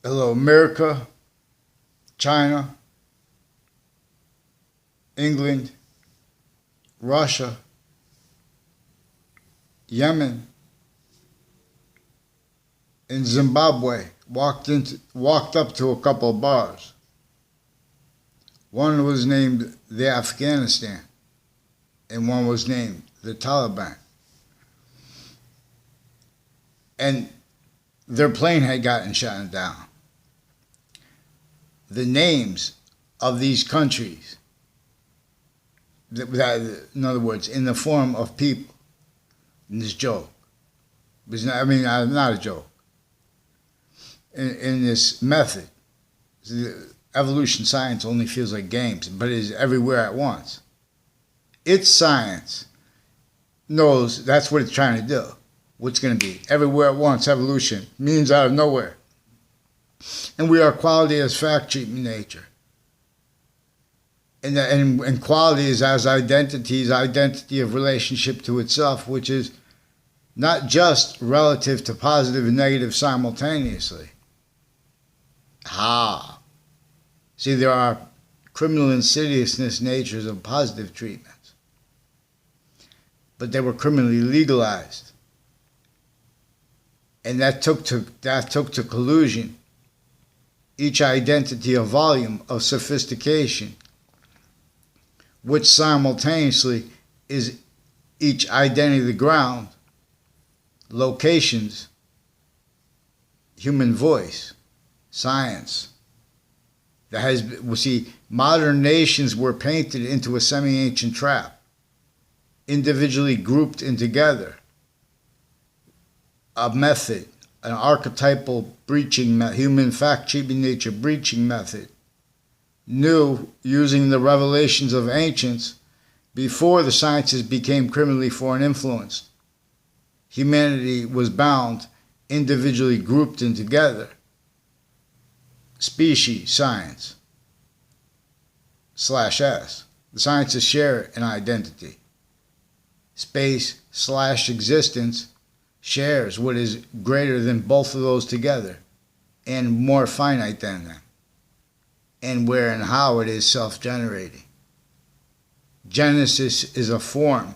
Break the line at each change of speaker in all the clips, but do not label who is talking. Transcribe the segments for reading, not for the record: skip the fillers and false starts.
Hello, America, China, England, Russia, Yemen, and Zimbabwe walked up to a couple of bars. One was named the Afghanistan, and one was named the Taliban. And their plane had gotten shot down. The names of these countries, in other words, in the form of people, in this joke, not a joke, in this method, evolution science only feels like games, but it is everywhere at once. Its science knows that's what it's trying to do. What's going to be everywhere at once evolution means out of nowhere. And we are quality as fact treatment nature. And quality is as identity of relationship to itself, which is not just relative to positive and negative simultaneously. See, there are criminal insidiousness natures of positive treatments, but they were criminally legalized. And that took to collusion each identity of volume of sophistication, which simultaneously is each identity of the ground, locations, human voice, science. Modern nations were painted into a semi-ancient trap, individually grouped in together. A method, an archetypal human fact treatment nature breaching method, new using the revelations of ancients before the sciences became criminally foreign influenced. Humanity was bound, individually grouped in together. Species science /S. The sciences share an identity. Space/existence shares what is greater than both of those together and more finite than them, and where and how it is self-generating. Genesis is a form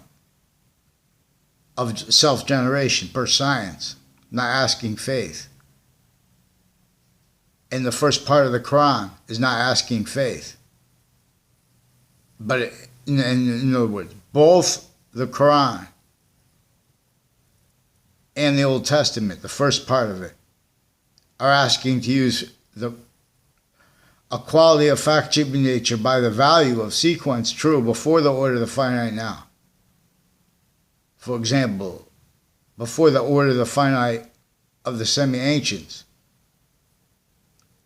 of self-generation per science, not asking faith. And the first part of the Quran is not asking faith. But in other words, both the Quran and the Old Testament, the first part of it, are asking to use a quality of fact treatment nature by the value of sequence true before the order of the finite now. For example, before the order of the finite of the semi-ancients,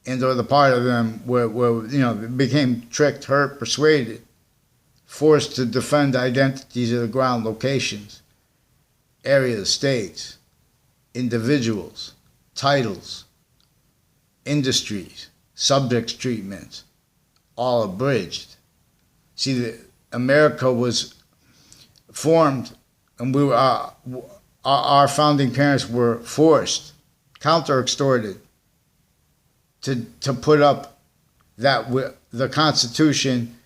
and or the part of them where became tricked, hurt, persuaded, forced to defend identities of the ground, locations, areas, states, individuals, titles, industries, subjects, treatments, all abridged. See, America was formed, and our founding parents were forced, counter-extorted, to put up the Constitution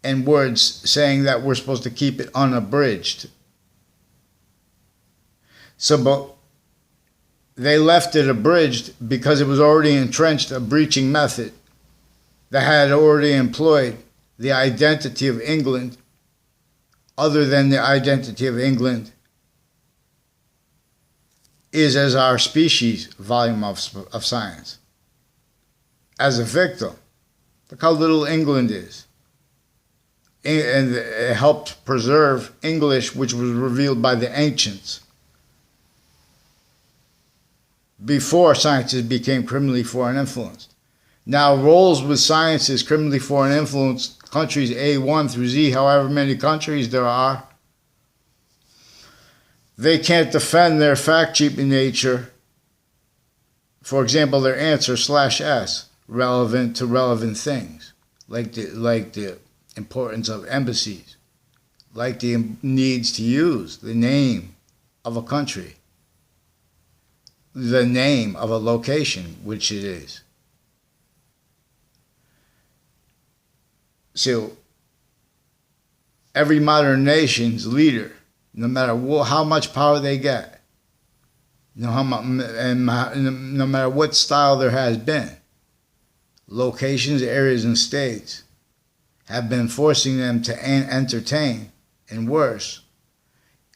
and words saying that we're supposed to keep it unabridged. But they left it abridged because it was already entrenched, a breaching method that had already employed the identity of England, other than the identity of England is as our species volume of science. As a victim, look how little England is. And it helped preserve English, which was revealed by the ancients, before sciences became criminally foreign influenced. Now, roles with sciences criminally foreign influenced countries A1 through Z, however many countries there are, they can't defend their fact treatment nature. For example, their answer /S, relevant to relevant things, like the importance of embassies, like the needs to use the name of a country, the name of a location, which it is, So every modern nation's leader, no matter how much power they get, no matter what style there has been, locations, areas, and states have been forcing them to entertain, and worse,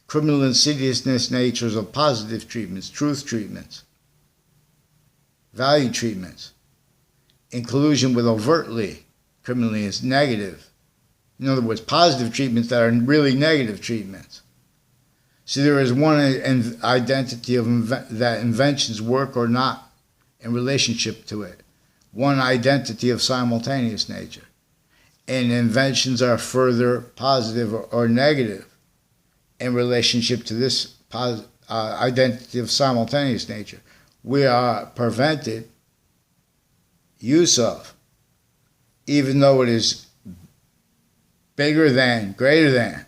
criminal insidiousness natures of positive treatments, truth treatments, value treatments, in collusion with overtly criminally negative. In other words, positive treatments that are really negative treatments. See, there is one identity of that inventions work or not in relationship to it. One identity of simultaneous nature. And inventions are further positive or negative in relationship to this identity of simultaneous nature. We are prevented use of, even though it is bigger than, greater than,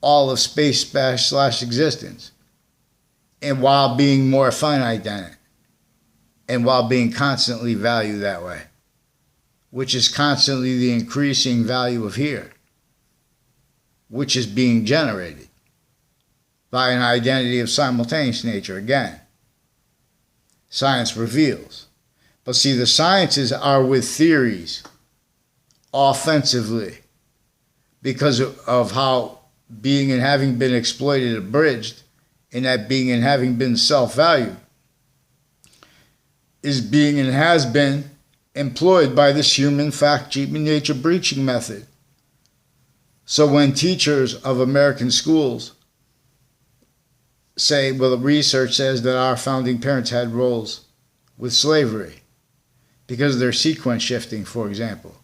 all of space / existence, and while being more finite than it, and while being constantly valued that way, which is constantly the increasing value of here, which is being generated by an identity of simultaneous nature again. Science reveals. But see, the sciences are with theories offensively because of how being and having been exploited, abridged, and that being and having been self-valued is being and has been employed by this human fact-cheating nature breaching method. So when teachers of American schools say, well, the research says that our founding parents had roles with slavery because of their sequence shifting, for example.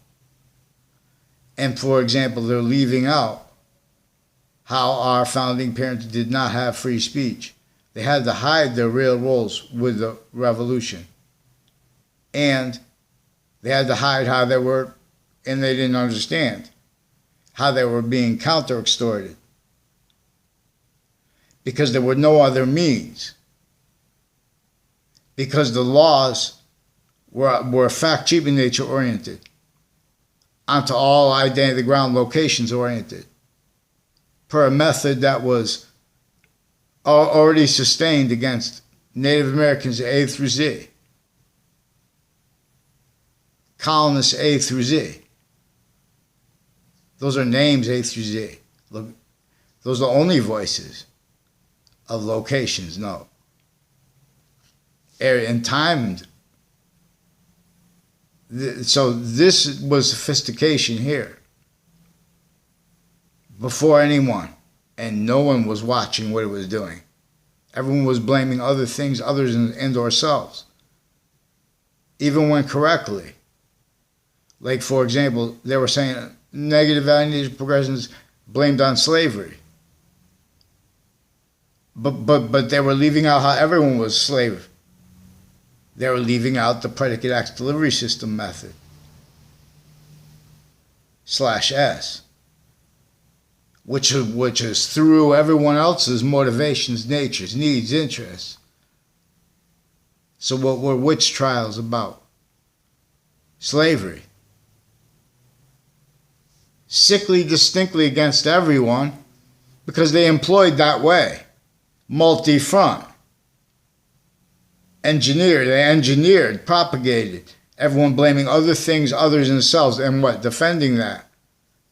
And for example, they're leaving out how our founding parents did not have free speech. They had to hide their real roles with the revolution. And they had to hide how they were, and they didn't understand how they were being counter-extorted because there were no other means. Because the laws were fact-cheating nature oriented, onto all identity ground locations oriented, per a method that was already sustained against Native Americans A through Z, colonists A through Z. Those are names A through Z. Look, those are only voices of locations, no. Area and time. So this was sophistication here before anyone, and no one was watching what it was doing. Everyone was blaming other things, others and ourselves, even when correctly. Like, for example, they were saying negative value progressions blamed on slavery. But they were leaving out how everyone was slave. They were leaving out the predicate acts delivery system method /S, which is through everyone else's motivations, natures, needs, interests. So what were witch trials about? Slavery. Sickly distinctly against everyone because they employed that way. Multi-front. They engineered, propagated. Everyone blaming other things, others, and themselves. And what? Defending that.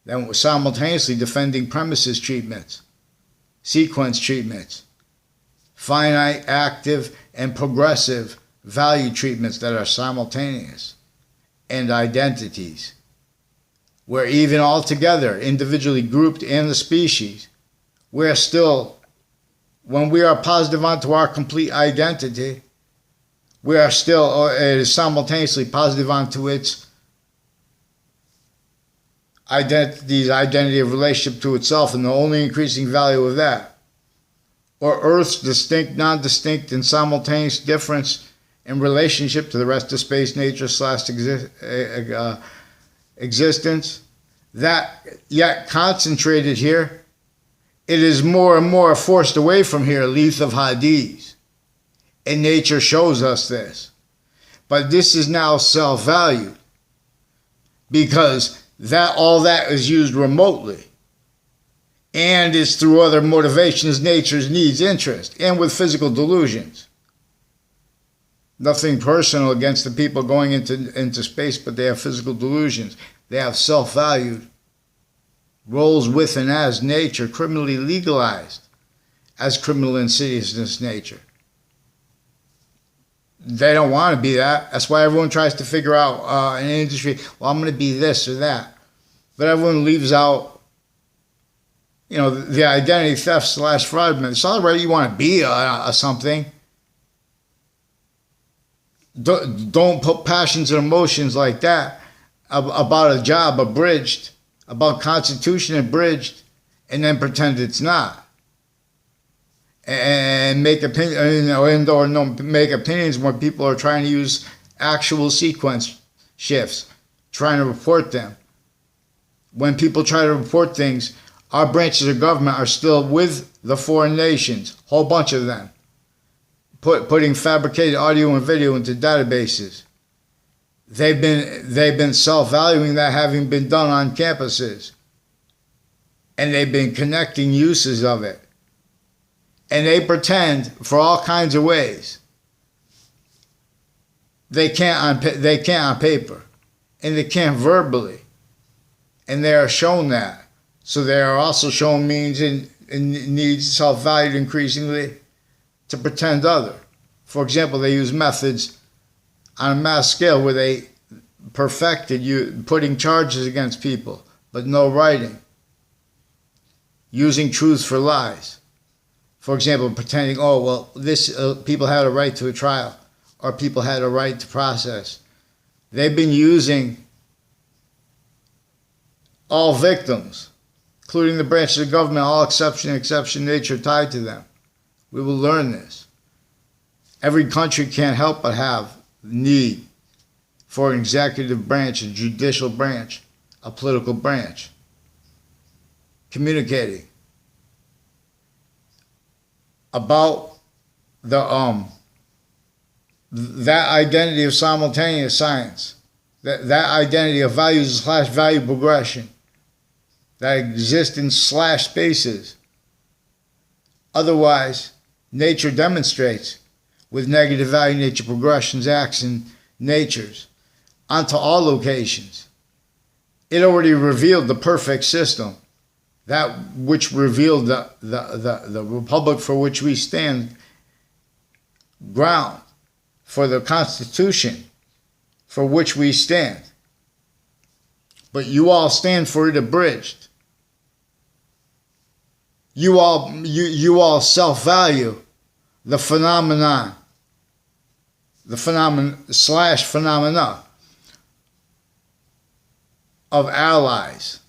Then simultaneously defending premises treatments, sequence treatments, finite, active, and progressive value treatments that are simultaneous, and identities, where even all together, individually grouped in the species, we're still, when we are positive onto our complete identity, we are still, it is simultaneously positive onto its identity of relationship to itself and the only increasing value of that. Or Earth's distinct, non-distinct, and simultaneous difference in relationship to the rest of space, nature / existence. That yet concentrated here, it is more and more forced away from here, Leith of Hadith. And nature shows us this. But this is now self-valued because that all that is used remotely and is through other motivations, natures, needs, interest, and with physical delusions. Nothing personal against the people going into space, but they have physical delusions. They have self-valued roles with and as nature, criminally legalized as criminal insidiousness nature. They don't want to be that. That's why everyone tries to figure out an industry, well, I'm going to be this or that. But everyone leaves out, the identity theft / fraud. It's not right you want to be a something. Don't put passions and emotions like that about a job abridged, about Constitution abridged, and then pretend it's not. And make make opinions when people are trying to use actual sequence shifts, trying to report them. When people try to report things, our branches of government are still with the foreign nations, a whole bunch of them, putting fabricated audio and video into databases. They've been self-valuing that having been done on campuses, and they've been connecting uses of it. And they pretend for all kinds of ways they can't on paper, and they can't verbally, and they are shown that. So they are also shown means and needs self-valued increasingly to pretend other. For example, they use methods on a mass scale where they perfected putting charges against people, but no writing, using truths for lies. For example, pretending, people had a right to a trial, or people had a right to process. They've been using all victims, including the branches of government, all exception nature tied to them. We will learn this. Every country can't help but have need for an executive branch, a judicial branch, a political branch, communicating about that identity of simultaneous science, that identity of values / value progression that exist in / spaces. Otherwise, nature demonstrates with negative value nature progressions, acts, and natures onto all locations. It already revealed the perfect system, that which revealed the republic for which we stand, ground for the Constitution for which we stand. But you all stand for it abridged. You all self-value the phenomenon / phenomena of allies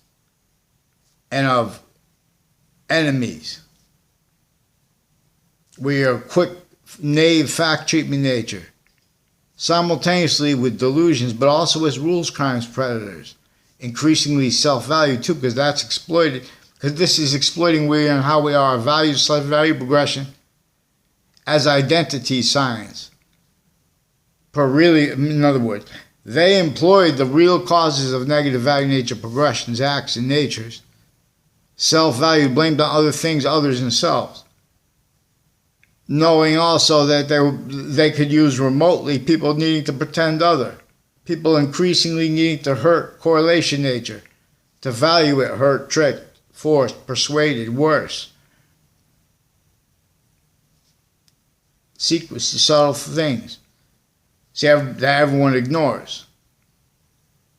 and of enemies. We are quick, naive, fact-treatment nature, simultaneously with delusions, but also as rules, crimes, predators. Increasingly self-value too, because that's exploited. Because this is exploiting we and how we are, values, value progression, as identity science. In other words, they employed the real causes of negative value nature progressions, acts, and natures. Self-value blamed on other things, others, and selves. Knowing also that they could use remotely people needing to pretend other. People increasingly needing to hurt correlation nature, to value it, hurt, tricked, forced, persuaded, worse. Secrets, subtle things. See, that everyone ignores.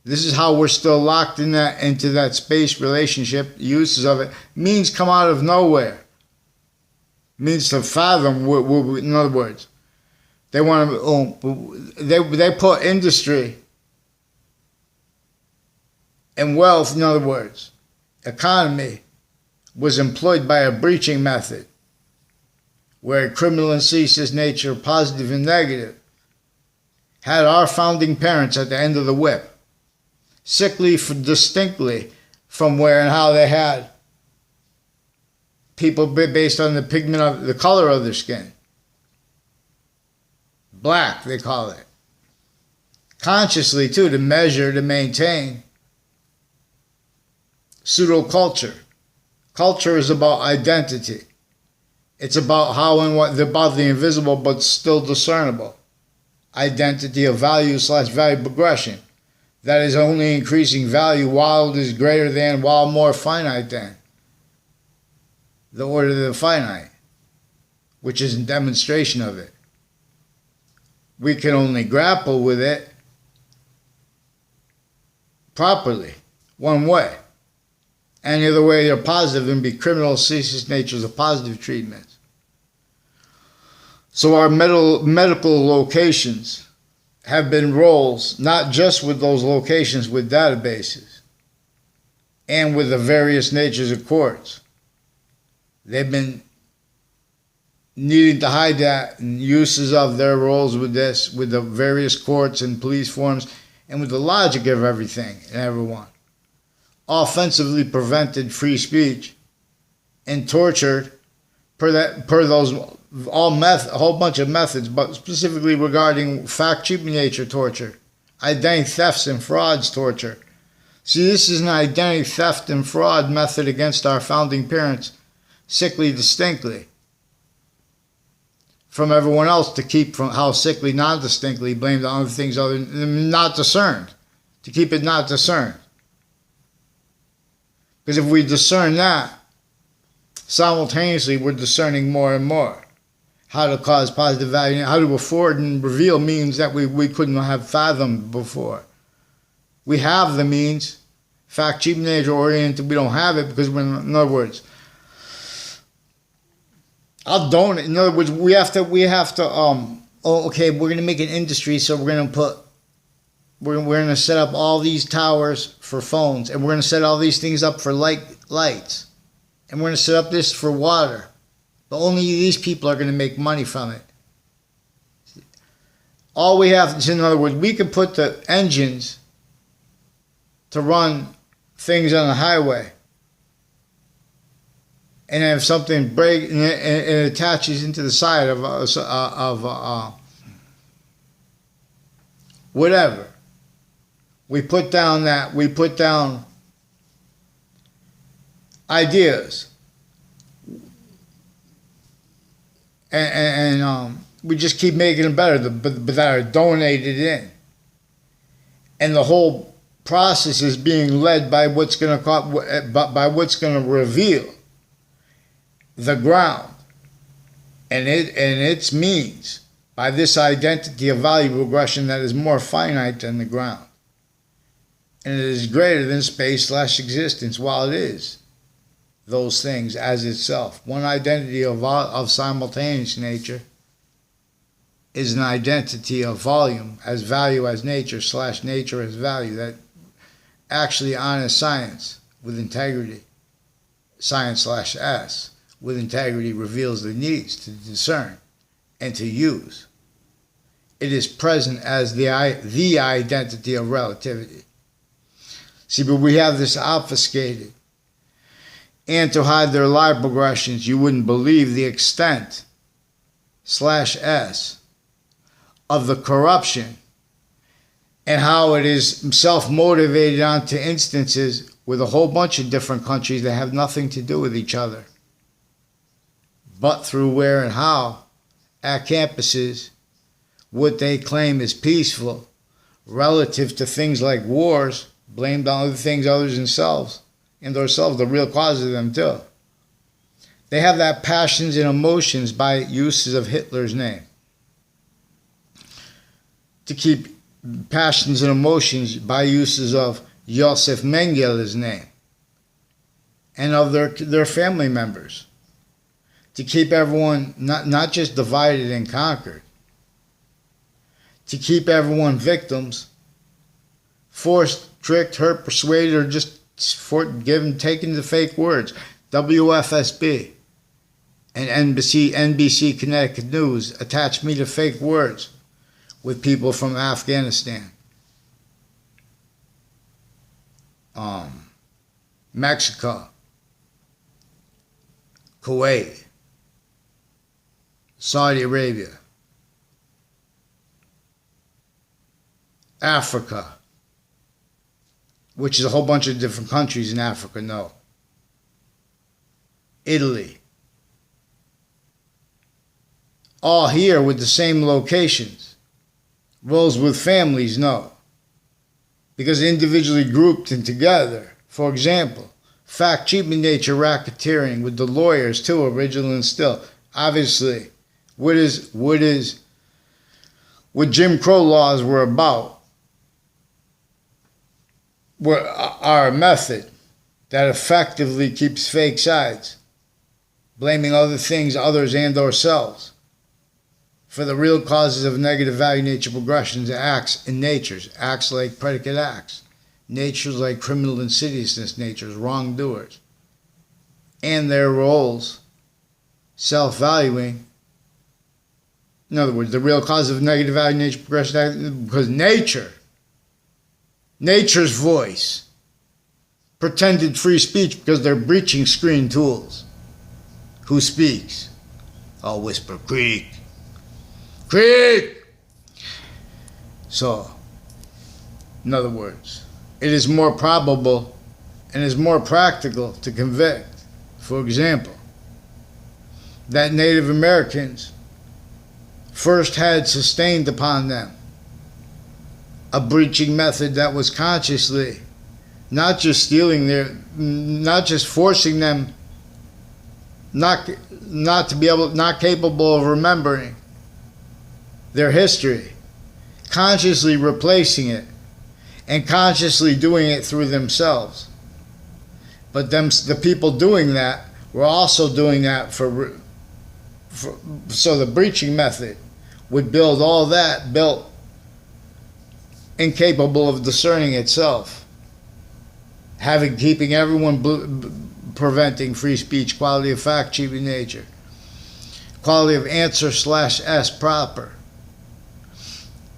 This is how we're still locked into that space relationship. The uses of it means come out of nowhere. Means to fathom. In other words, they want to. They put industry and wealth. In other words, economy was employed by a breaching method, where criminal and ceaseless nature, positive and negative, had our founding parents at the end of the whip. Sickly distinctly from where and how they had people based on the pigment of the color of their skin. Black, they call it. Consciously, too, to measure, to maintain Pseudo-culture. Culture is about identity. It's about how and what, about the invisible but still discernible. Identity of value / value progression. That is only increasing value while it is greater than, while more finite than the order of the finite, which is a demonstration of it. We can only grapple with it properly, one way. Any other way they're positive and be criminal, ceaseless natures of positive treatments. So our medical locations have been roles, not just with those locations with databases and with the various natures of courts. They've been needing to hide that and uses of their roles with this, with the various courts and police forms, and with the logic of everything and everyone. Offensively prevented free speech and tortured per those a whole bunch of methods, but specifically regarding fact-cheaping nature torture, identity thefts and frauds torture. See, this is an identity theft and fraud method against our founding parents, sickly distinctly, from everyone else to keep from how sickly non-distinctly blamed on other things other than not discerned, to keep it not discerned. Because if we discern that, simultaneously we're discerning more and more how to cause positive value, how to afford and reveal means that we couldn't have fathomed before. We have the means, fact, cheap, nature oriented, we don't have it because we're, in other words, I'll donate. In other words, we have to, okay, we're going to make an industry, so we're going to set up all these towers for phones, and we're going to set all these things up for lights, and we're going to set up this for water. But only these people are going to make money from it. All we have is, in other words, we can put the engines to run things on the highway, and if something breaks and it attaches into the side of whatever, we put down ideas. And we just keep making them better, but that are donated in. And the whole process is being led by what's going to reveal the ground and its means by this identity of value regression that is more finite than the ground. And it is greater than space / existence while it is those things as itself. One identity of simultaneous nature is an identity of volume as value as nature / nature as value, that actually honest science with integrity, science / S with integrity, reveals the needs to discern and to use. It is present as the identity of relativity. See, but we have this obfuscated. And to hide their lie progressions, you wouldn't believe the extent / S of the corruption and how it is self-motivated onto instances with a whole bunch of different countries that have nothing to do with each other, but through where and how at campuses what they claim is peaceful relative to things like wars blamed on other things other than themselves. And themselves, the real cause of them too. They have that passions and emotions by uses of Hitler's name. To keep passions and emotions by uses of Josef Mengel's name. And of their family members. To keep everyone not just divided and conquered. To keep everyone victims. Forced, tricked, hurt, persuaded, or just taking the fake words. WFSB and NBC Connecticut News attached me to fake words with people from Afghanistan, Mexico, Kuwait, Saudi Arabia, Africa, which is a whole bunch of different countries in Africa, no. Italy. All here with the same locations. Roles with families, no. Because individually grouped and together. For example, fact, cheating nature, racketeering with the lawyers too, original and still. Obviously, what Jim Crow laws were about are a method that effectively keeps fake sides, blaming other things, others, and ourselves for the real causes of negative value nature progressions, acts in natures, acts like predicate acts, natures like criminal insidiousness natures, wrongdoers, and their roles, self-valuing. In other words, the real cause of negative value nature progression, because nature's voice, pretended free speech because they're breaching screen tools. Who speaks? I'll whisper, creak. Creak! So, in other words, it is more probable and is more practical to convict, for example, that Native Americans first had sustained upon them a breaching method that was consciously not just forcing them not capable of remembering their history, consciously replacing it and consciously doing it through themselves. But the people doing that were also doing that so the breaching method would build all that built incapable of discerning itself, keeping everyone preventing free speech, quality of fact, cheating nature, quality of answer/s proper.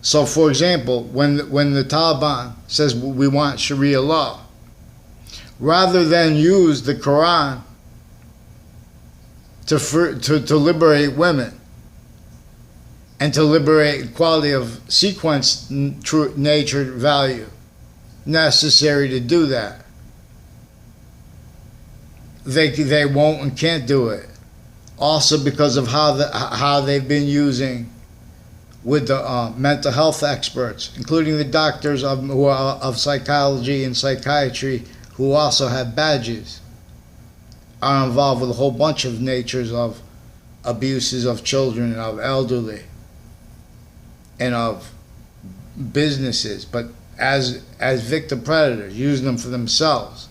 So, for example, when the Taliban says we want Sharia law, rather than use the Quran to liberate women and to liberate quality of sequence, true nature, value necessary to do that, they won't and can't do it. Also because of how they've been using with the mental health experts, including the doctors of psychology and psychiatry who also have badges, are involved with a whole bunch of natures of abuses of children and of elderly and of businesses, but as victim predators, using them for themselves.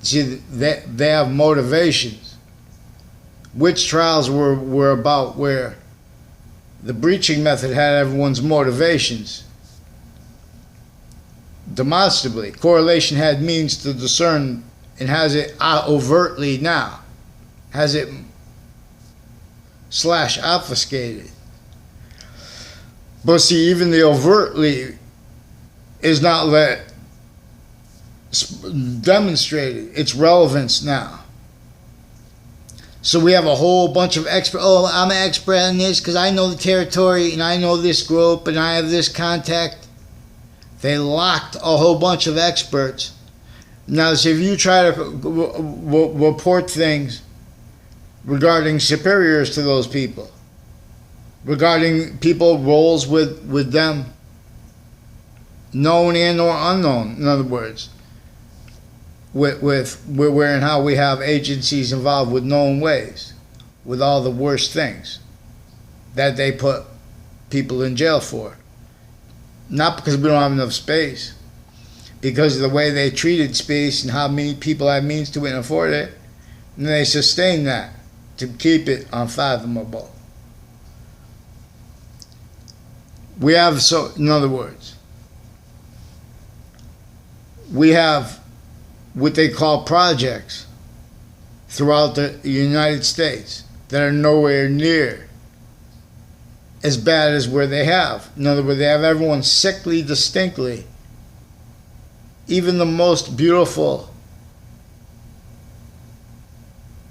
See, they have motivations. Witch trials were about where the breaching method had everyone's motivations. Demonstrably, correlation had means to discern and has it overtly now. Has it /obfuscated. But see, even the overtly is not demonstrated its relevance now. So we have a whole bunch of experts. Oh, I'm an expert on this because I know the territory and I know this group and I have this contact. They locked a whole bunch of experts. Now, see, if you try to report things regarding superiors to those people, regarding people roles with them, known and or unknown, in other words, with where and how we have agencies involved with known ways, with all the worst things that they put people in jail for. Not because we don't have enough space, because of the way they treated space and how many people have means to it and afford it, and they sustain that to keep it unfathomable. We have, so in other words, we have what they call projects throughout the United States that are nowhere near as bad as where they have. In other words, they have everyone sickly distinctly. Even the most beautiful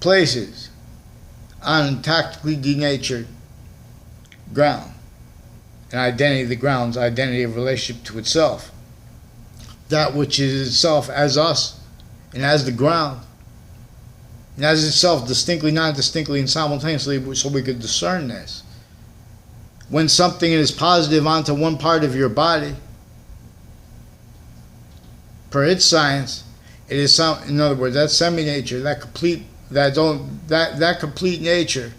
places on tactically denatured ground. And identity of the ground's identity of relationship to itself. that which is itself as us and as the ground, and as itself distinctly, non-distinctly, and simultaneously, so we could discern this. When something is positive onto one part of your body, per its science, it is some. In other words, that semi-nature, that complete, that complete nature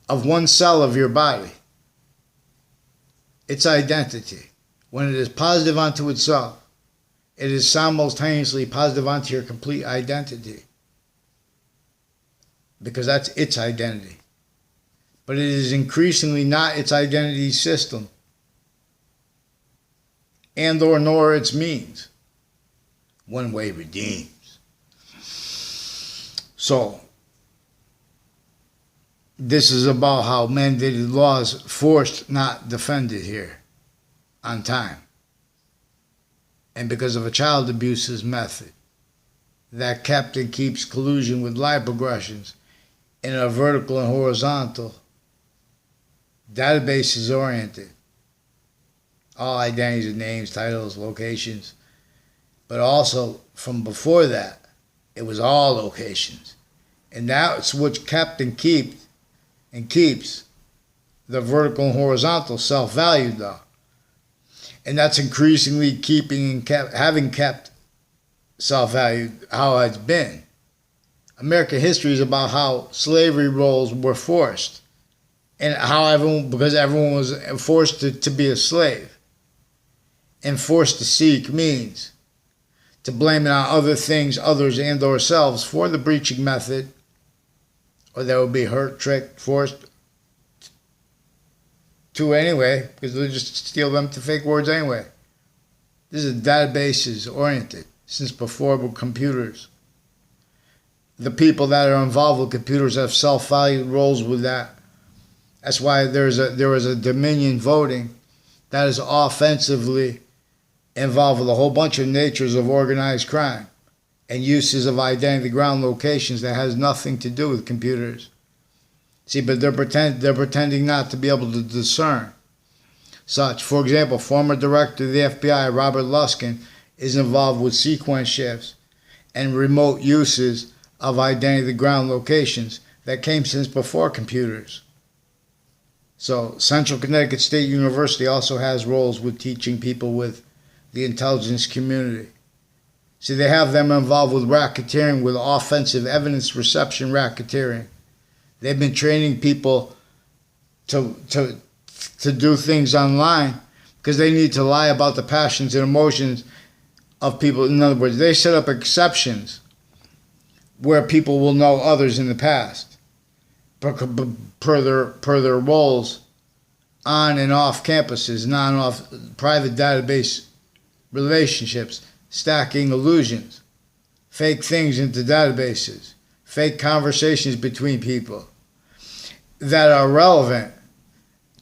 of one cell of your body, its identity, when it is positive unto itself, it is simultaneously positive onto your complete identity, because that's its identity. But it is increasingly not its identity system, and or nor its means. One way redeems. So, this is about how mandated laws forced, not defended here on time. And because of a child abuses method that kept and keeps collusion with lie progressions in a vertical and horizontal, databases oriented, all identities and names, titles, locations, but also from before that, it was all locations. And that's what kept and keeps the vertical and horizontal self-valued though. And that's increasingly keeping and having kept self-valued how it's been. American history is about how slavery roles were forced, and how because everyone was forced to be a slave, and forced to seek means to blame it on other things, others, and ourselves for the breaching method, or they would be hurt, tricked, forced to anyway, because they'll just steal them to fake words anyway. This is databases oriented since before with computers. The people that are involved with computers have self-valued roles with that. That's why there was a Dominion voting that is offensively involved with a whole bunch of natures of organized crime and uses of identity ground locations that has nothing to do with computers. See, but they're pretending not to be able to discern such. For example, former director of the FBI, Robert Luskin, is involved with sequence shifts and remote uses of identity ground locations that came since before computers. So Central Connecticut State University also has roles with teaching people with the intelligence community. See, they have them involved with racketeering, with offensive evidence reception racketeering. They've been training people to do things online because they need to lie about the passions and emotions of people. In other words, they set up exceptions where people will know others in the past per their roles on and off campuses and on and off private database relationships, stacking illusions, fake things into databases, fake conversations between people that are relevant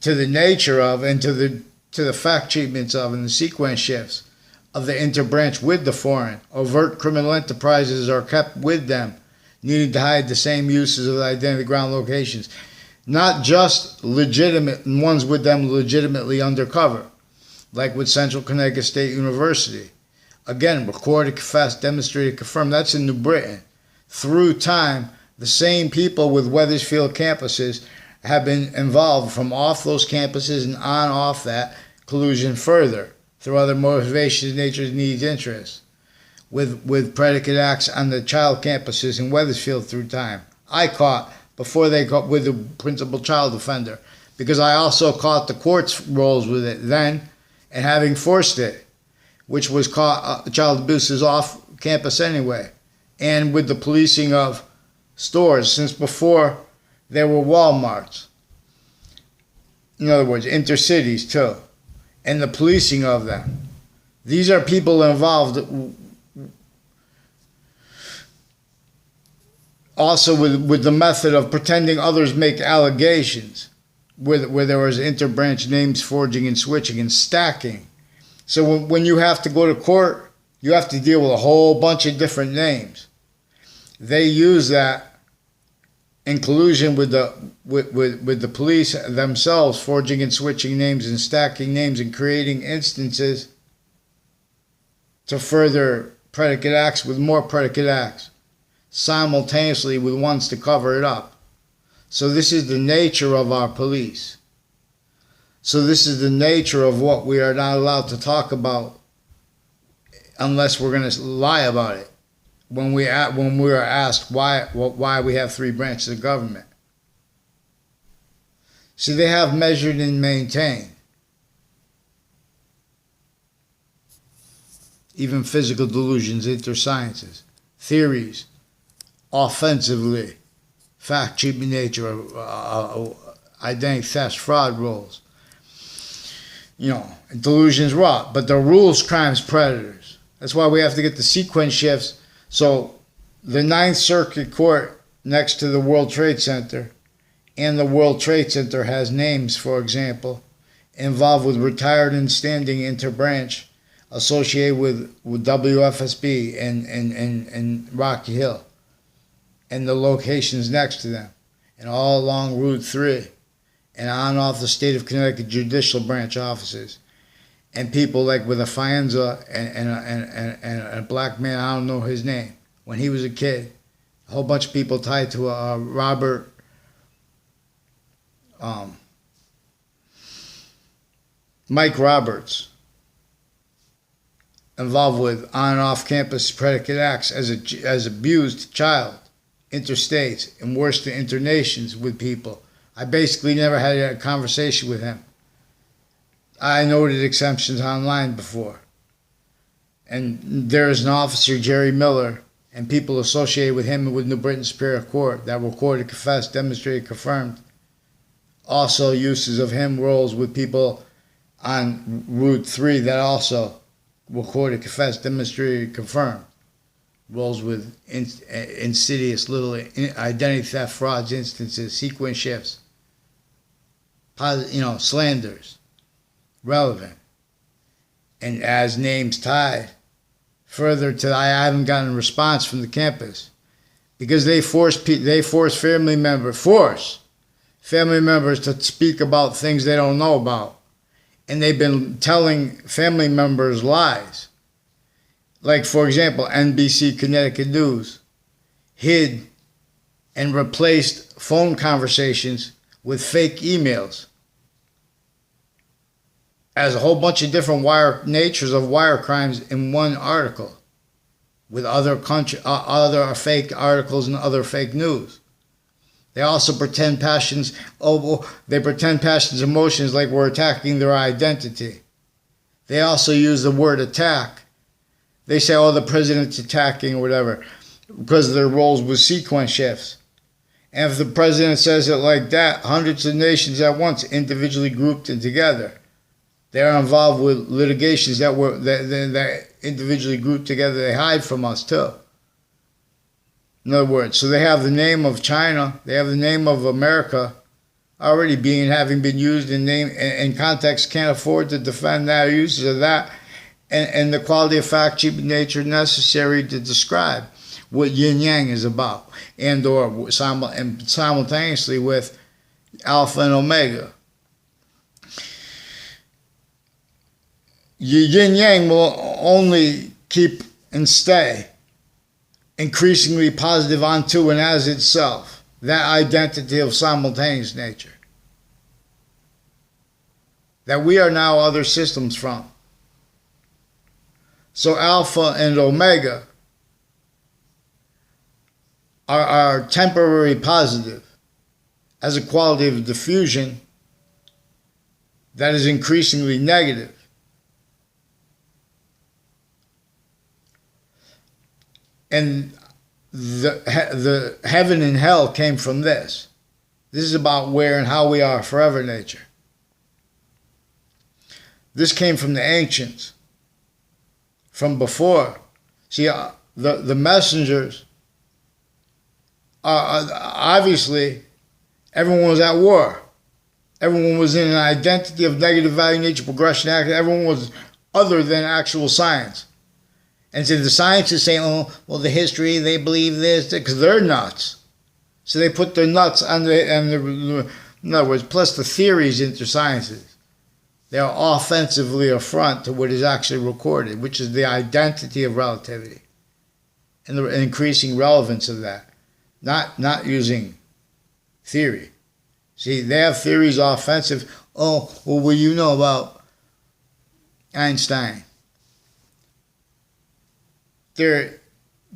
to the nature of and to the fact treatments of and the sequence shifts of the interbranch with the foreign. Overt criminal enterprises are kept with them, needing to hide the same uses of the identity ground locations. Not just legitimate ones with them legitimately undercover, like with Central Connecticut State University. Again, recorded, confessed, demonstrated, confirmed. That's in New Britain. Through time, the same people with Wethersfield campuses have been involved from off those campuses and on off that collusion further through other motivations, natures, needs, interests, with predicate acts on the child campuses in Wethersfield through time. I caught before they caught with the principal child offender, because I also caught the court's roles with it then, and having forced it, which was caught child abuses off campus anyway, and with the policing of stores since before there were Walmarts. In other words, intercities too, and the policing of them. These are people involved also with the method of pretending others make allegations, where there was interbranch names forging and switching and stacking. So when you have to go to court, you have to deal with a whole bunch of different names. They use that in collusion with the police themselves, forging and switching names and stacking names and creating instances to further predicate acts with more predicate acts, simultaneously with ones to cover it up. So this is the nature of our police. So this is the nature of what we are not allowed to talk about unless we're going to lie about it. When we are asked why we have three branches of government. See, they have measured and maintained. Even physical delusions, intersciences, theories, offensively, fact, cheap in nature, identity theft, fraud roles. Delusions rot, but the rules, crimes, predators. That's why we have to get the sequence shifts. So the Ninth Circuit Court next to the World Trade Center, and the World Trade Center has names, for example, involved with retired and standing interbranch associated with WFSB and Rocky Hill, and the locations next to them, and all along Route 3, and on and off the state of Connecticut judicial branch offices, and people like with a Faenza and a black man, I don't know his name, when he was a kid, a whole bunch of people tied to Robert, Mike Roberts, involved with on and off campus predicate acts as abused child, interstates, and worse to internations with people. I basically never had a conversation with him. I noted exemptions online before. And there is an officer, Jerry Miller, and people associated with him and with New Britain Superior Court that recorded, confessed, demonstrated, confirmed. Also uses of him roles with people on Route 3 that also recorded, confessed, demonstrated, confirmed. Roles with insidious little identity theft, frauds, instances, sequence shifts, slanders, relevant, and as names tied further to I haven't gotten a response from the campus because they force family members to speak about things they don't know about, and they've been telling family members lies. Like, for example, NBC Connecticut News hid and replaced phone conversations with fake emails as a whole bunch of different natures of wire crimes in one article with other fake articles and other fake news. They also pretend passions, emotions like we're attacking their identity. They also use the word attack. They say, the president's attacking or whatever because of their roles with sequence shifts. And if the president says it like that, hundreds of nations at once, individually grouped and together, they're involved with litigations that individually grouped together. They hide from us too. In other words, so they have the name of China, they have the name of America already having been used in context, can't afford to defend that usage of that, and the quality of fact, cheap nature necessary to describe what yin yang is about, and simultaneously with alpha and omega. Yin yang will only keep and stay increasingly positive onto and as itself, that identity of simultaneous nature that we are now other systems from. So alpha and omega are temporary positive as a quality of diffusion that is increasingly negative. And the heaven and hell came from this. This is about where and how we are forever nature. This came from the ancients, from before. See, the messengers are obviously, everyone was at war. Everyone was in an identity of negative value, nature, progression, everyone was other than actual science. And so the scientists say, the history, they believe this, because they're nuts. So they put their nuts on in other words, plus the theories into sciences. They are offensively affront to what is actually recorded, which is the identity of relativity and the increasing relevance of that, not using theory. See, they have theories offensive. Oh, well, what do you know about Einstein? Their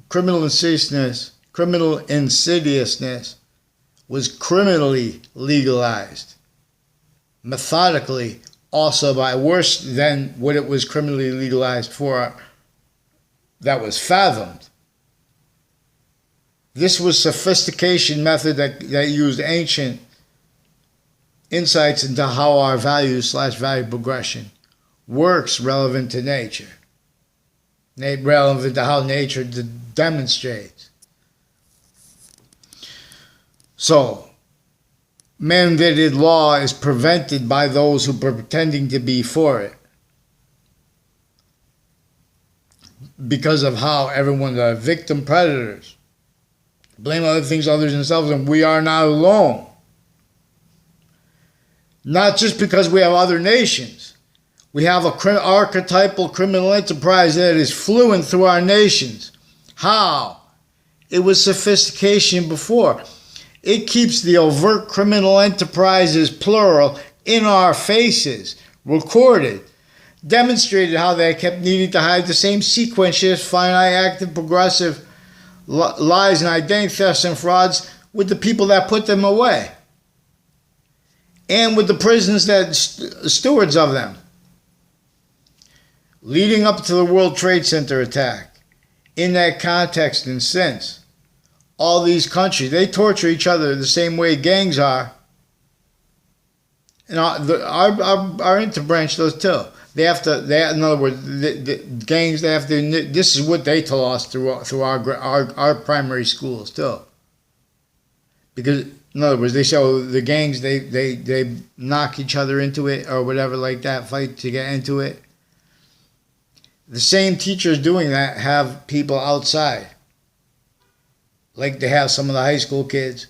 criminal insidiousness was criminally legalized, methodically, also by worse than what it was criminally legalized for that was fathomed. This was sophistication method that used ancient insights into how our value progression works relevant to nature, relevant to how nature demonstrates. So, mandated law is prevented by those who are pretending to be for it because of how everyone's are victim predators. Blame other things other than themselves, and we are not alone. Not just because we have other nations. We have an archetypal criminal enterprise that is fluent through our nations. How? It was sophistication before. It keeps the overt criminal enterprises, plural, in our faces, recorded, demonstrated how they kept needing to hide the same sequential, finite, active, progressive lies and identity thefts and frauds with the people that put them away and with the prisons that stewards of them. Leading up to the World Trade Center attack, in that context and since, all these countries, they torture each other the same way gangs are. And our interbranch does too. In other words, the gangs, they have to, this is what they tell us through our primary schools too. Because, in other words, they show the gangs, they knock each other into it or whatever like that, fight to get into it. The same teachers doing that have people outside. Like they have some of the high school kids,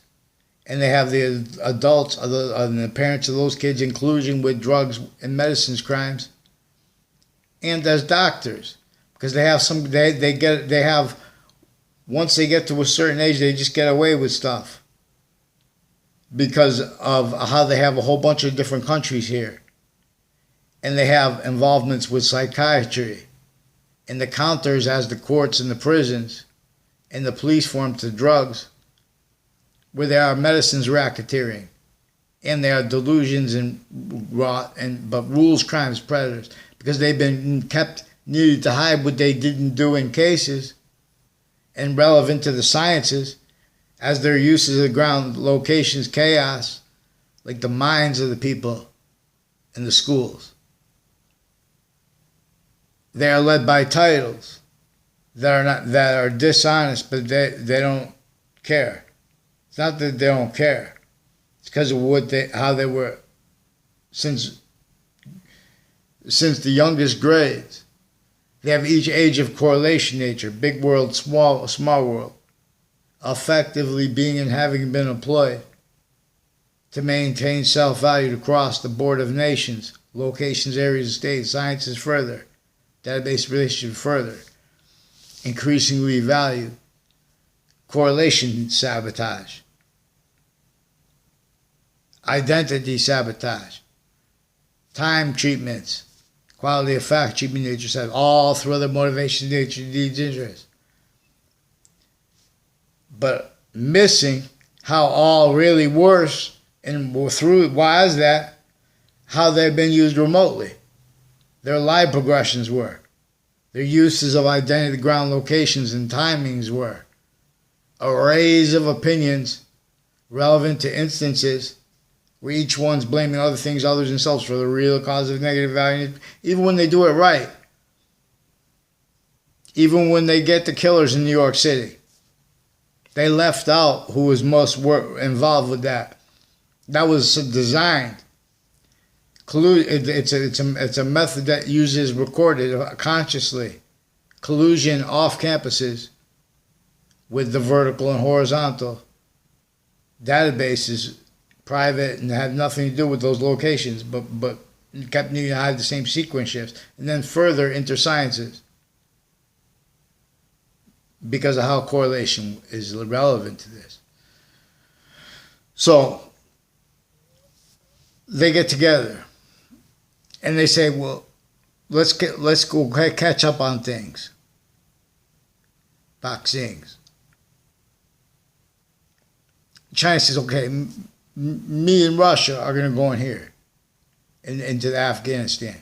and they have the adults and the parents of those kids in collusion with drugs and medicines crimes. And as doctors, because they have once they get to a certain age, they just get away with stuff because of how they have a whole bunch of different countries here, and they have involvements with psychiatry, and the counters as the courts and the prisons, and the police form to drugs, where there are medicines racketeering, and there are delusions but rules, crimes, predators. Because they've been needed to hide what they didn't do in cases and relevant to the sciences as their uses of ground locations chaos, like the minds of the people in the schools. They are led by titles that are dishonest, but they don't care. It's not that they don't care. It's because of how they were since the youngest grades. They have each age of correlation nature, big world, small world, effectively being and having been employed to maintain self-value across the board of nations, locations, areas, states, sciences further, database relationship further, increasingly value, correlation sabotage, identity sabotage, time treatments, quality of fact, treatment nature says, all through other motivations, nature, needs, interests. But missing how all really works, and through, why is that? How they've been used remotely. Their live progressions were. Their uses of identity, ground locations, and timings were. Arrays of opinions relevant to instances where each one's blaming other things, others themselves for the real cause of negative value, even when they do it right. Even when they get the killers in New York City. They left out who was most involved with that. That was designed. It's a method that uses recorded consciously collusion off campuses with the vertical and horizontal databases, private, and had nothing to do with those locations, but kept needing to have the same sequence shifts, and then further intersciences because of how correlation is relevant to this. So they get together and they say, well, let's go catch up on things. Vaccines. China says, okay, me and Russia are going to go in here, into Afghanistan.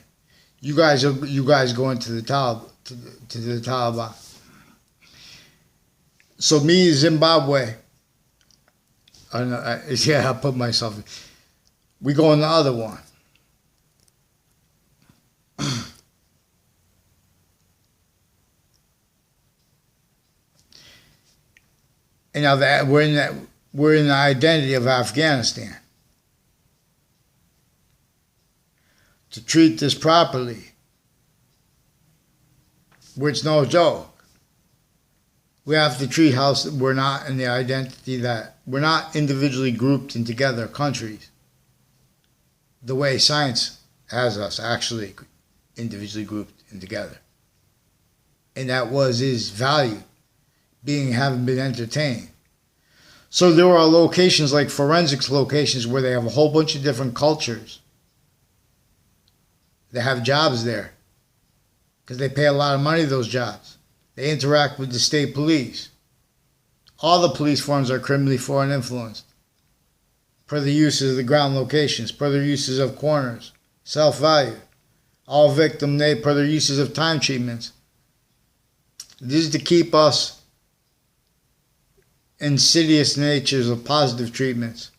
You guys go into the Taliban. So me, Zimbabwe. I put myself in. We go in the other one. And now that we're in the identity of Afghanistan. To treat this properly, where it's no joke, we have to treat how we're not in the identity that we're not individually grouped in together countries the way science has us actually individually grouped in together. And that is valued, having been entertained. So there are locations like forensics locations where they have a whole bunch of different cultures. They have jobs there because they pay a lot of money to those jobs. They interact with the state police. All the police forms are criminally foreign influenced per the uses of the ground locations, per their uses of corners, self-value. All victim per their uses of time treatments. This is to keep us insidious natures of positive treatments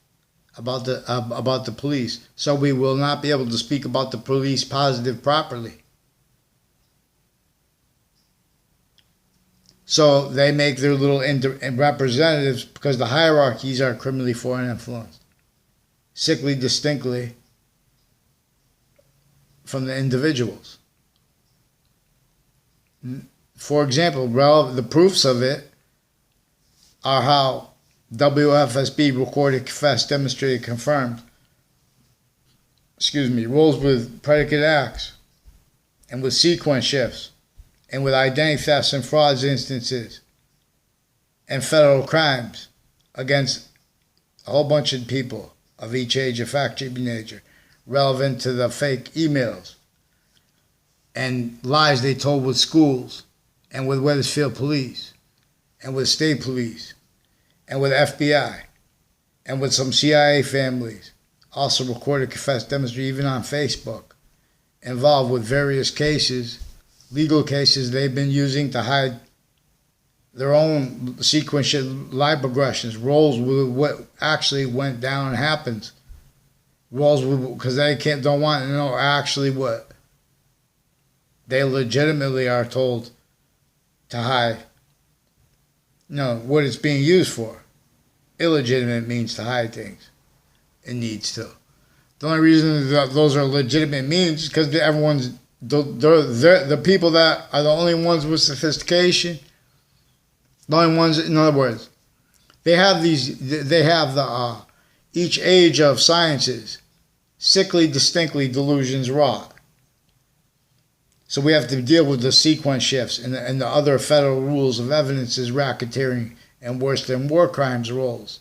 about the police, so we will not be able to speak about the police positive properly. So they make their little representatives because the hierarchies are criminally foreign influenced, sickly distinctly from the individuals. For example, the proofs of it are how WFSB recorded, confessed, demonstrated, confirmed, roles with predicate acts and with sequence shifts and with identity thefts and frauds instances and federal crimes against a whole bunch of people of each age of fact-checking nature relevant to the fake emails and lies they told with schools and with Wethersfield police and with state police and with FBI and with some CIA families, also recorded, confessed, demonstrated, even on Facebook, involved with various cases, legal cases they've been using to hide their own sequential lie progressions, roles with what actually went down and happens, roles because they don't want to know actually what they legitimately are told to hide. What it's being used for. Illegitimate means to hide things. It needs to. The only reason that those are legitimate means is because everyone's the people that are the only ones with sophistication. The only ones, in other words, they have the each age of sciences sickly, distinctly delusions wrought. So we have to deal with the sequence shifts and the other federal rules of evidences, racketeering, and worse than war crimes roles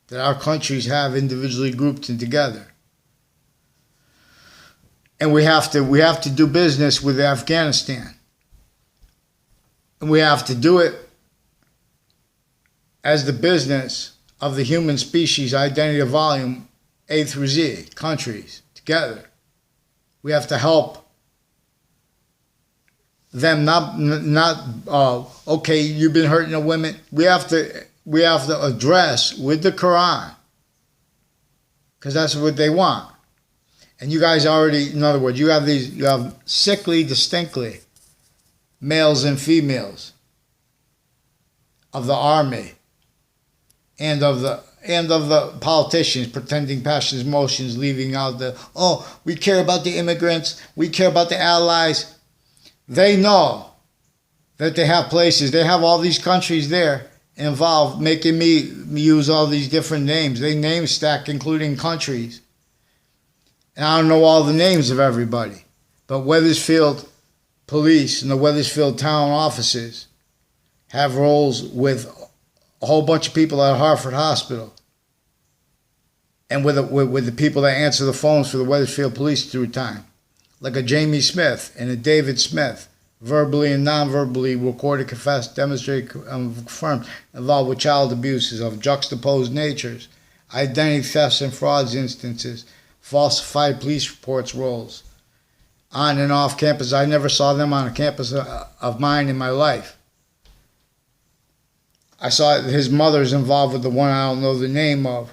that our countries have individually grouped in together. And we have to do business with Afghanistan. And we have to do it as the business of the human species identity of volume A through Z, countries, together. We have to help them not okay, you've been hurting the women. We have to address with the Quran, because that's what they want. And you guys already, in other words, you have sickly, distinctly males and females of the army and of the politicians pretending passions, motions, leaving out we care about the immigrants, we care about the allies. They know that they have places, they have all these countries there, involved making me use all these different names. They name stack, including countries. And I don't know all the names of everybody. But Wethersfield Police and the Wethersfield Town offices have roles with a whole bunch of people at Hartford Hospital. And with the people that answer the phones for the Wethersfield Police through time. Like a Jamie Smith and a David Smith. Verbally and non-verbally recorded, confessed, demonstrated, confirmed, involved with child abuses of juxtaposed natures, identity thefts and frauds instances, falsified police reports roles. On and off campus, I never saw them on a campus of mine in my life. I saw his mother's involved with the one I don't know the name of,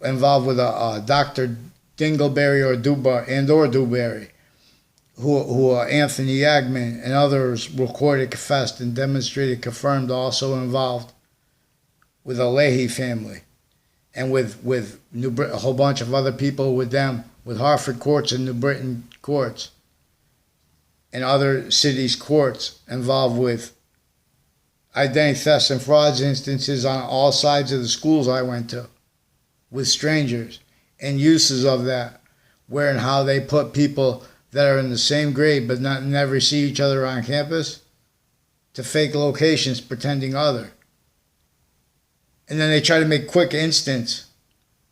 involved with a Dr. Dingleberry or Dewberry. Who Anthony Yagman and others recorded, confessed, and demonstrated, confirmed, also involved with the Leahy family, and with a whole bunch of other people with them, with Hartford courts and New Britain courts, and other cities' courts involved with identity thefts and frauds instances on all sides of the schools I went to, with strangers, and uses of that, where and how they put people that are in the same grade but never see each other on campus to fake locations pretending other. And then they try to make quick instance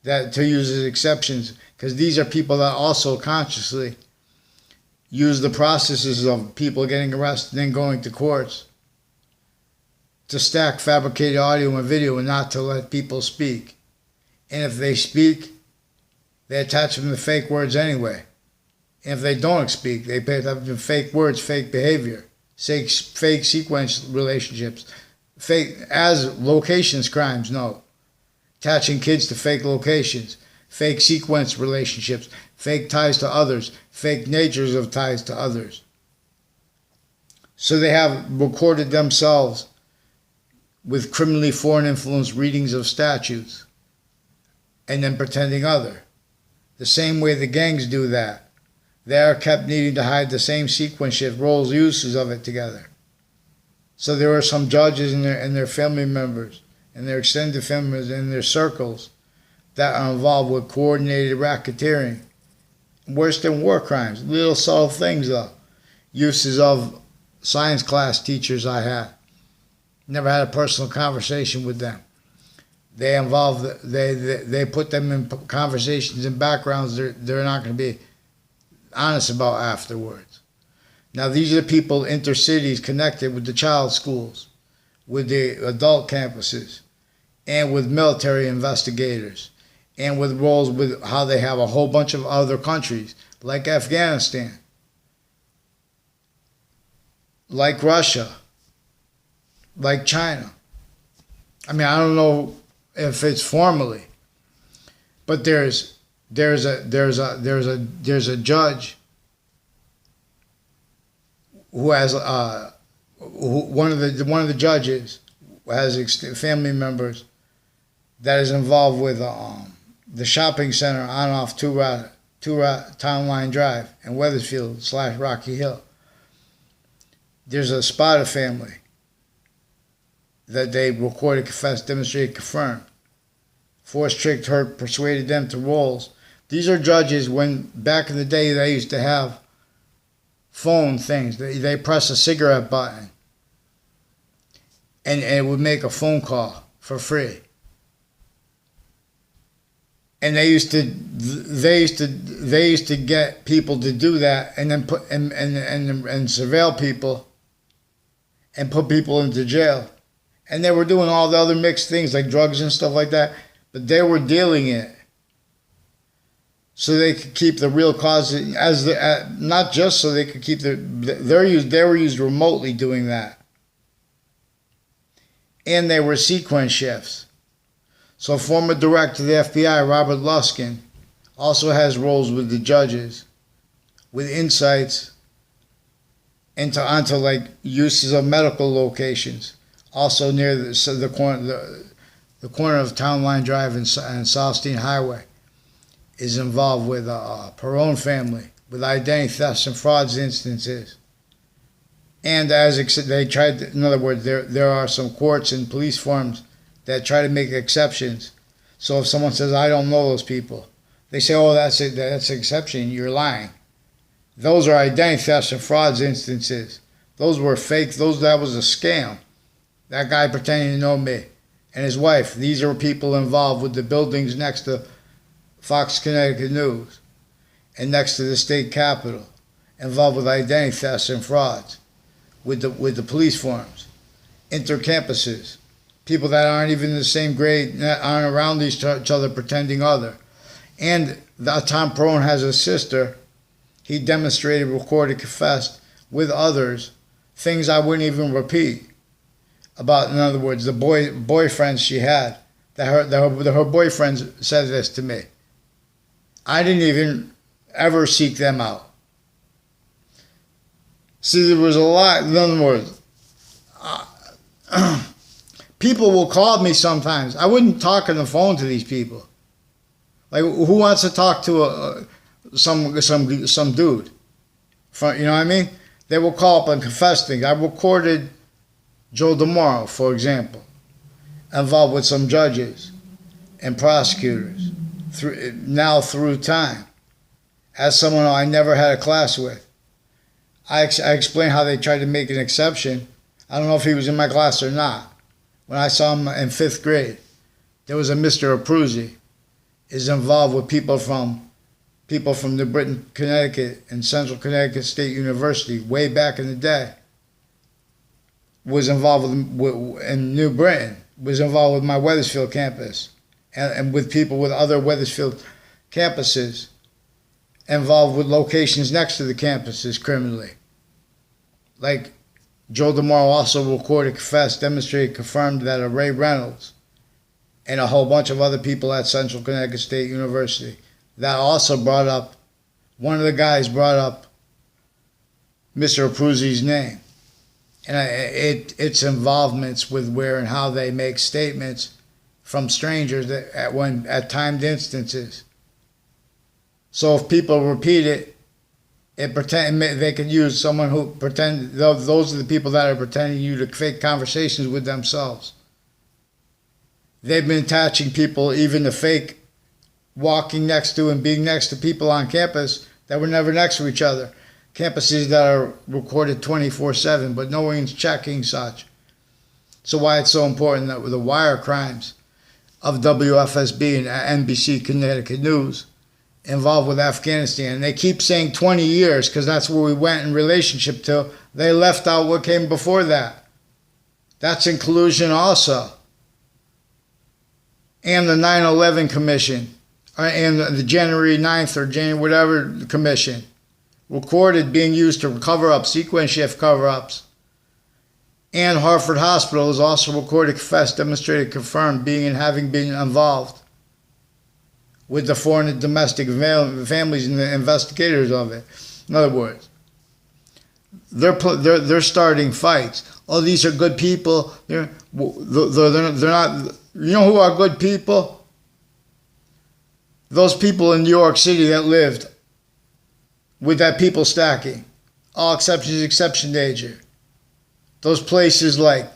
that to use as exceptions, because these are people that also consciously use the processes of people getting arrested and then going to courts to stack fabricated audio and video and not to let people speak. And if they speak, they attach them to fake words anyway. And if they don't speak, they pay up to fake words, fake behavior, fake sequence relationships, fake as locations crimes, no. Attaching kids to fake locations, fake sequence relationships, fake ties to others, fake natures of ties to others. So they have recorded themselves with criminally foreign influence readings of statutes and then pretending other. The same way the gangs do that. They are kept needing to hide the same sequence shift, roles, uses of it together. So there are some judges and their family members and their extended family members and their circles that are involved with coordinated racketeering. Worse than war crimes. Little subtle things though. Uses of science class teachers I had. Never had a personal conversation with them. They put them in conversations and backgrounds they're not going to be honest about afterwards. Now these are the people intercities connected with the child schools, with the adult campuses, and with military investigators, and with roles with how they have a whole bunch of other countries, like Afghanistan, like Russia, like China. I mean, I don't know if it's formally, but there's a judge who has one of the judges has family members that is involved with the shopping center on off two Town Line Drive in Wethersfield / Rocky Hill. There's a Spada family that they recorded, confessed, demonstrated, confirmed. Forced, tricked, hurt, persuaded them to roles. These are judges when back in the day they used to have phone things. They press a cigarette button and it would make a phone call for free. And they used to get people to do that and then put and surveil people and put people into jail. And they were doing all the other mixed things like drugs and stuff like that, but they were dealing it so they could keep the real cause as not just so they could keep they were used remotely doing that. And they were sequence shifts. So former director of the FBI, Robert Luskin, also has roles with the judges, with insights onto like uses of medical locations, also near the corner of Town Line Drive and Southstein Highway, is involved with a Perone family, with identity thefts and frauds instances, And as they tried, in other words, there are some courts and police forms that try to make exceptions. So if someone says, I don't know those people, they say, oh, that's an exception, you're lying. Those are identity thefts and frauds instances. Those were fake. That was a scam. That guy pretending to know me and his wife. These are people involved with the buildings next to Fox Connecticut News and next to the state capitol, involved with identity thefts and frauds, with the police forms, intercampuses, people that aren't even in the same grade, that aren't around each other pretending other. And Tom Perone has a sister. He demonstrated, recorded, confessed with others things I wouldn't even repeat about, in other words, the boyfriends she had. That her boyfriends said this to me. I didn't even ever seek them out. See, there was a lot, in other words, people will call me sometimes. I wouldn't talk on the phone to these people. Like, who wants to talk to some dude? You know what I mean? They will call up and confess things. I recorded Joe DeMauro, for example, involved with some judges and prosecutors through time. As someone I never had a class with, I explained how they tried to make an exception. I don't know if he was in my class or not. When I saw him in 5th grade, there was a Mr. Abruzzi, is involved with people from New Britain, Connecticut, and Central Connecticut State University way back in the day. Was involved in New Britain, was involved with my Wethersfield campus, and with people with other Wethersfield campuses, involved with locations next to the campuses criminally. Like Joe DeMauro also recorded, confessed, demonstrated, confirmed that Ray Reynolds and a whole bunch of other people at Central Connecticut State University, that also brought up, one of the guys brought up Mr. Abruzzi's name. And its involvements with where and how they make statements from strangers at timed instances. So if people repeat it, they could use someone who pretend. Those are the people that are pretending you to fake conversations with themselves. They've been attaching people even to fake walking next to and being next to people on campus that were never next to each other. Campuses that are recorded 24/7, but no one's checking such. So why it's so important that with the wire crimes of WFSB and NBC Connecticut News involved with Afghanistan. And they keep saying 20 years because that's where we went in relationship to. They left out what came before that. That's in collusion also. And the 9/11 Commission, and the January 9th or January whatever commission, recorded being used to cover up, sequence shift cover-ups. And Hartford Hospital is also recorded, confessed, demonstrated, confirmed being and having been involved with the foreign and domestic families and the investigators of it. In other words, they're starting fights. Oh, these are good people. They're not. You know who are good people? Those people in New York City that lived with that people stacking. All exceptions, exception nature. Those places like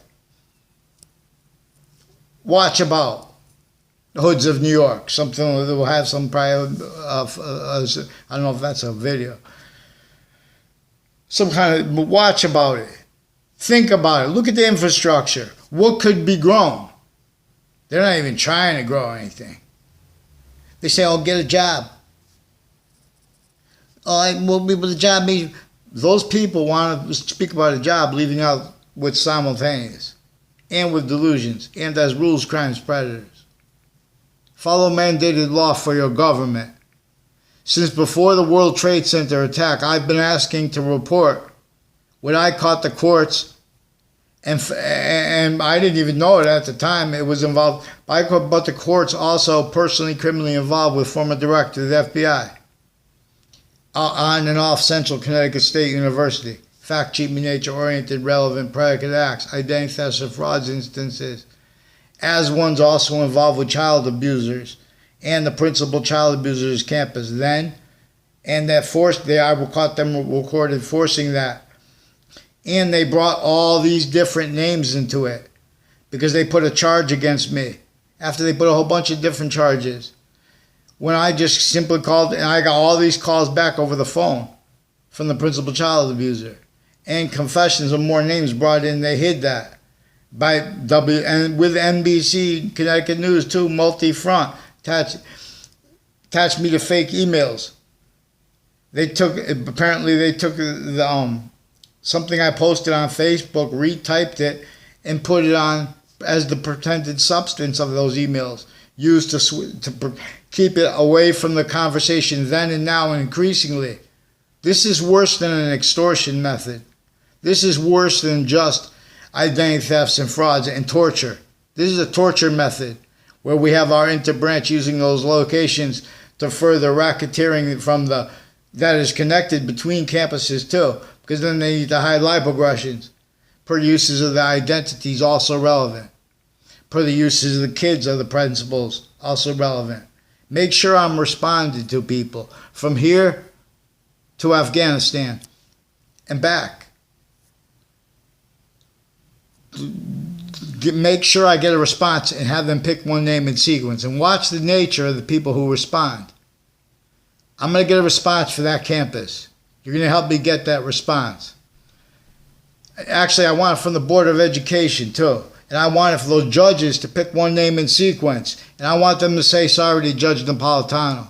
Watch About, Hoods of New York, something that will have some private, I don't know if that's a video. Some kind of, watch about it. Think about it. Look at the infrastructure. What could be grown? They're not even trying to grow anything. They say, oh, get a job. Oh, we'll be with a job. Those people want to speak about a job, leaving out with simultaneous and with delusions and as rules, crimes, predators. Follow mandated law for your government. Since before the World Trade Center attack, I've been asking to report what I caught the courts, and I didn't even know it at the time. It was involved, but the courts also personally criminally involved with former director of the FBI on and off Central Connecticut State University. Fact, cheating nature, oriented, relevant, predicate acts, identity thefts and frauds instances, as one's also involved with child abusers and the principal child abusers campus then, and that I caught them recorded forcing that. And they brought all these different names into it because they put a charge against me after they put a whole bunch of different charges. When I just simply called, and I got all these calls back over the phone from the principal child abuser. And confessions of more names brought in, they hid that. And with NBC, Connecticut News too, multi-front, attached me to fake emails. Apparently they took something I posted on Facebook, retyped it, and put it on as the pretended substance of those emails, used to keep it away from the conversation then and now and increasingly. This is worse than an extortion method. This is worse than just identity thefts and frauds and torture. This is a torture method where we have our interbranch using those locations to further racketeering that is connected between campuses too, because then they need to hide lipoaggressions. Per uses of the identities, also relevant. Per the uses of the kids of the principals, also relevant. Make sure I'm responding to people from here to Afghanistan and back. Make sure I get a response and have them pick one name in sequence, and watch the nature of the people who respond. I'm going to get a response for that campus. You're going to help me get that response. Actually, I want it from the Board of Education too. And I want it for those judges to pick one name in sequence. And I want them to say sorry to Judge Napolitano.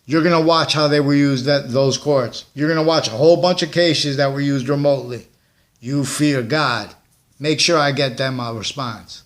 You're going to watch how they were used at those courts. You're going to watch a whole bunch of cases that were used remotely. You fear God. Make sure I get them a response.